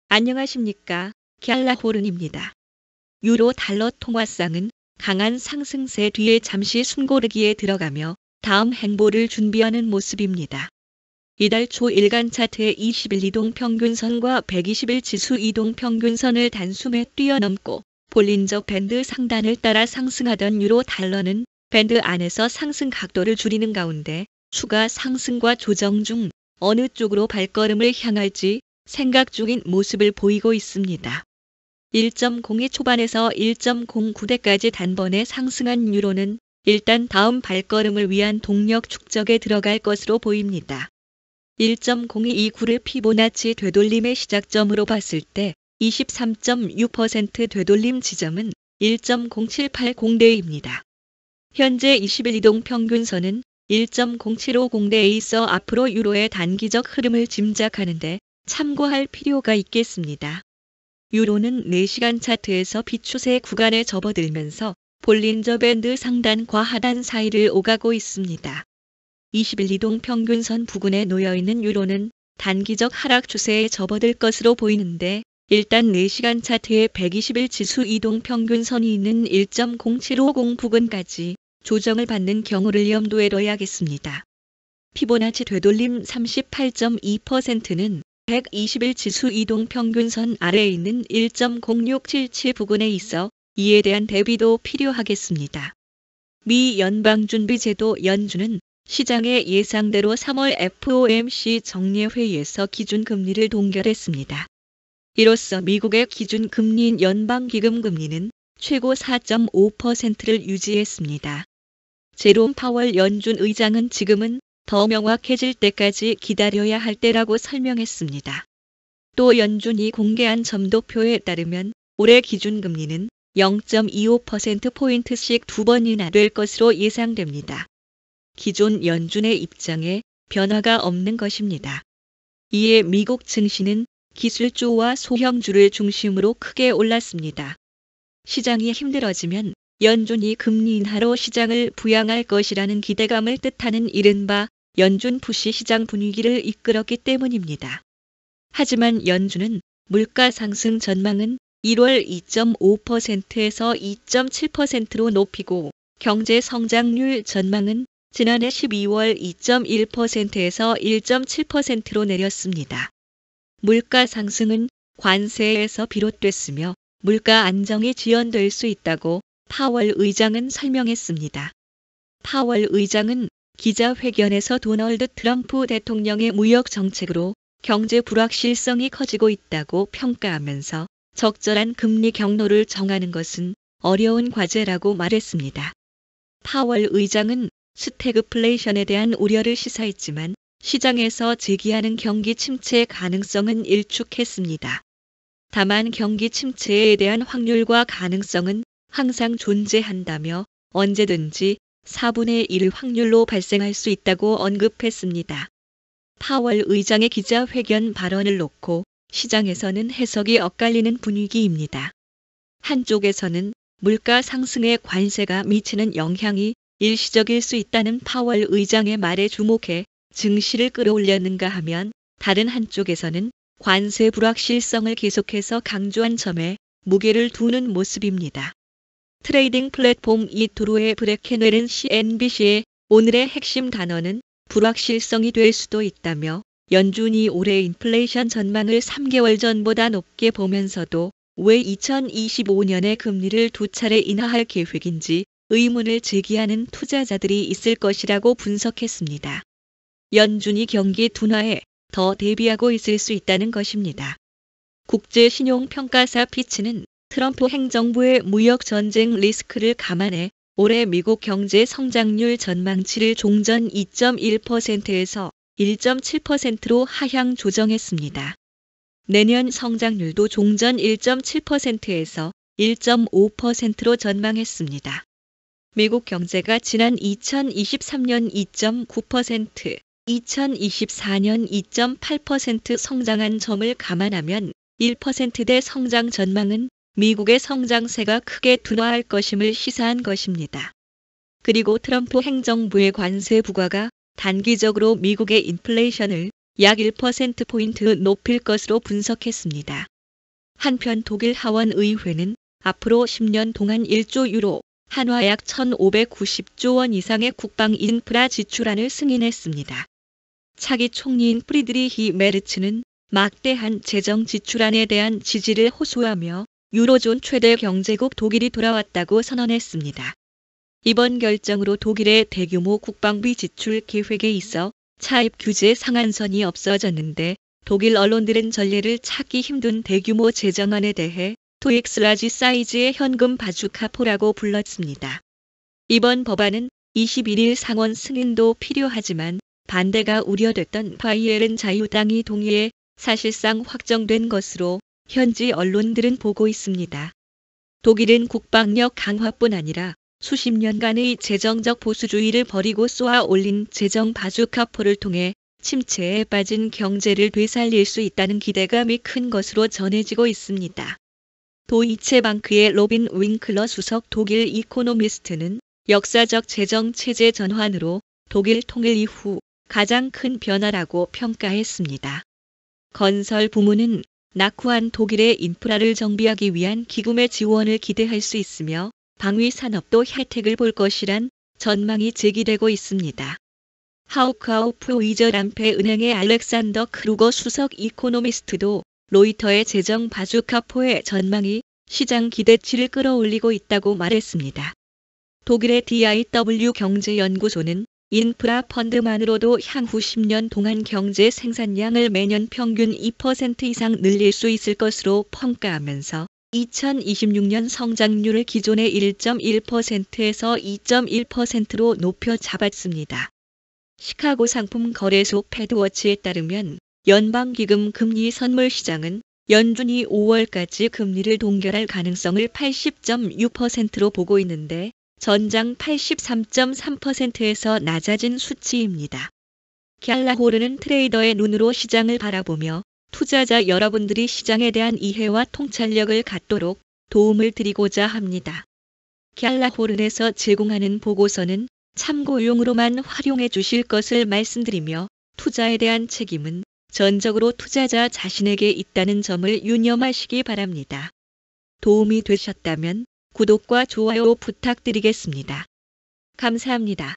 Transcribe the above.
안녕하십니까. 갤라호른입니다. 유로 달러 통화상은 강한 상승세 뒤에 잠시 숨고르기에 들어가며 다음 행보를 준비하는 모습입니다. 이달 초 일간 차트의 20일 이동평균선과 120일 지수 이동평균선을 단숨에 뛰어넘고 볼린저 밴드 상단을 따라 상승하던 유로 달러는 밴드 안에서 상승 각도를 줄이는 가운데 추가 상승과 조정 중 어느 쪽으로 발걸음을 향할지 생각 중인 모습을 보이고 있습니다. 1.02 초반에서 1.09대까지 단번에 상승한 유로는 일단 다음 발걸음을 위한 동력 축적에 들어갈 것으로 보입니다. 1.0229를 피보나치 되돌림의 시작점으로 봤을 때 23.6% 되돌림 지점은 1.0780대입니다. 현재 20일 이동평균선은 1.0750대에 있어 앞으로 유로의 단기적 흐름을 짐작하는데 참고할 필요가 있겠습니다. 유로는 4시간 차트에서 비추세 구간에 접어들면서 볼린저 밴드 상단과 하단 사이를 오가고 있습니다. 20일 이동평균선 부근에 놓여있는 유로는 단기적 하락 추세에 접어들 것으로 보이는데 일단 4시간 차트의 120일 지수 이동평균선이 있는 1.0750 부근까지 조정을 받는 경우를 염두에 둬야겠습니다. 피보나치 되돌림 38.2%는 120일 지수 이동평균선 아래에 있는 1.0677 부근에 있어 이에 대한 대비도 필요하겠습니다. 미 연방준비제도 연준은 시장의 예상대로 3월 FOMC 정례회의에서 기준금리를 동결했습니다. 이로써 미국의 기준금리인 연방기금금리는 최고 4.5%를 유지했습니다. 제롬 파월 연준 의장은 지금은 더 명확해질 때까지 기다려야 할 때라고 설명했습니다. 또 연준이 공개한 점도표에 따르면 올해 기준금리는 0.25%포인트씩 2번이나 될 것으로 예상됩니다. 기존 연준의 입장에 변화가 없는 것입니다. 이에 미국 증시는 기술주와 소형주를 중심으로 크게 올랐습니다. 시장이 힘들어지면 연준이 금리 인하로 시장을 부양할 것이라는 기대감을 뜻하는 이른바 연준 푸시 시장 분위기를 이끌었기 때문입니다. 하지만 연준은 물가 상승 전망은 1월 2.5%에서 2.7%로 높이고 경제 성장률 전망은 지난해 12월 2.1%에서 1.7%로 내렸습니다. 물가 상승은 관세에서 비롯됐으며 물가 안정이 지연될 수 있다고 파월 의장은 설명했습니다. 파월 의장은 기자회견에서 도널드 트럼프 대통령의 무역 정책으로 경제 불확실성이 커지고 있다고 평가하면서 적절한 금리 경로를 정하는 것은 어려운 과제라고 말했습니다. 파월 의장은 스태그플레이션에 대한 우려를 시사했지만 시장에서 제기하는 경기 침체 가능성은 일축했습니다. 다만 경기 침체에 대한 확률과 가능성은 항상 존재한다며 언제든지 4분의 1 확률로 발생할 수 있다고 언급했습니다. 파월 의장의 기자회견 발언을 놓고 시장에서는 해석이 엇갈리는 분위기입니다. 한쪽에서는 물가 상승에 관세가 미치는 영향이 일시적일 수 있다는 파월 의장의 말에 주목해 증시를 끌어올렸는가 하면 다른 한쪽에서는 관세 불확실성을 계속해서 강조한 점에 무게를 두는 모습입니다. 트레이딩 플랫폼 이토로의 브레켄웰은 CNBC에 오늘의 핵심 단어는 불확실성이 될 수도 있다며 연준이 올해 인플레이션 전망을 3개월 전보다 높게 보면서도 왜 2025년에 금리를 2차례 인하할 계획인지 의문을 제기하는 투자자들이 있을 것이라고 분석했습니다. 연준이 경기 둔화에 더 대비하고 있을 수 있다는 것입니다. 국제신용평가사 피치는 트럼프 행정부의 무역 전쟁 리스크를 감안해 올해 미국 경제 성장률 전망치를 종전 2.1%에서 1.7%로 하향 조정했습니다. 내년 성장률도 종전 1.7%에서 1.5%로 전망했습니다. 미국 경제가 지난 2023년 2.9%, 2024년 2.8% 성장한 점을 감안하면 1%대 성장 전망은 미국의 성장세가 크게 둔화할 것임을 시사한 것입니다. 그리고 트럼프 행정부의 관세 부과가 단기적으로 미국의 인플레이션을 약 1%포인트 높일 것으로 분석했습니다. 한편 독일 하원 의회는 앞으로 10년 동안 1조 유로, 한화 약 1,590조 원 이상의 국방 인프라 지출안을 승인했습니다. 차기 총리인 프리드리히 메르츠는 막대한 재정 지출안에 대한 지지를 호소하며 유로존 최대 경제국 독일이 돌아왔다고 선언했습니다. 이번 결정으로 독일의 대규모 국방비 지출 계획에 있어 차입 규제 상한선이 없어졌는데 독일 언론들은 전례를 찾기 힘든 대규모 재정안에 대해 토익스 라지 사이즈의 현금 바주카포라고 불렀습니다. 이번 법안은 21일 상원 승인도 필요하지만 반대가 우려됐던 바이에른 자유당이 동의해 사실상 확정된 것으로 현지 언론들은 보고 있습니다. 독일은 국방력 강화뿐 아니라 수십 년간의 재정적 보수주의를 버리고 쏘아 올린 재정 바주카포를 통해 침체에 빠진 경제를 되살릴 수 있다는 기대감이 큰 것으로 전해지고 있습니다. 도이체방크의 로빈 윙클러 수석 독일 이코노미스트는 역사적 재정 체제 전환으로 독일 통일 이후 가장 큰 변화라고 평가했습니다. 건설 부문은 낙후한 독일의 인프라를 정비하기 위한 기금의 지원을 기대할 수 있으며 방위 산업도 혜택을 볼 것이란 전망이 제기되고 있습니다. 하우크아우프 위저람페 은행의 알렉산더 크루거 수석 이코노미스트도 로이터의 재정 바주카포의 전망이 시장 기대치를 끌어올리고 있다고 말했습니다. 독일의 DIW 경제연구소는 인프라 펀드만으로도 향후 10년 동안 경제 생산량을 매년 평균 2% 이상 늘릴 수 있을 것으로 평가하면서 2026년 성장률을 기존의 1.1%에서 2.1%로 높여 잡았습니다. 시카고 상품 거래소 패드워치에 따르면 연방기금 금리 선물 시장은 연준이 5월까지 금리를 동결할 가능성을 80.6%로 보고 있는데 전장 83.3%에서 낮아진 수치입니다. 갤라호르는 트레이더의 눈으로 시장을 바라보며 투자자 여러분들이 시장에 대한 이해와 통찰력을 갖도록 도움을 드리고자 합니다. 갤라호른에서 제공하는 보고서는 참고용으로만 활용해 주실 것을 말씀드리며 투자에 대한 책임은 전적으로 투자자 자신에게 있다는 점을 유념하시기 바랍니다. 도움이 되셨다면 구독과 좋아요 부탁드리겠습니다. 감사합니다.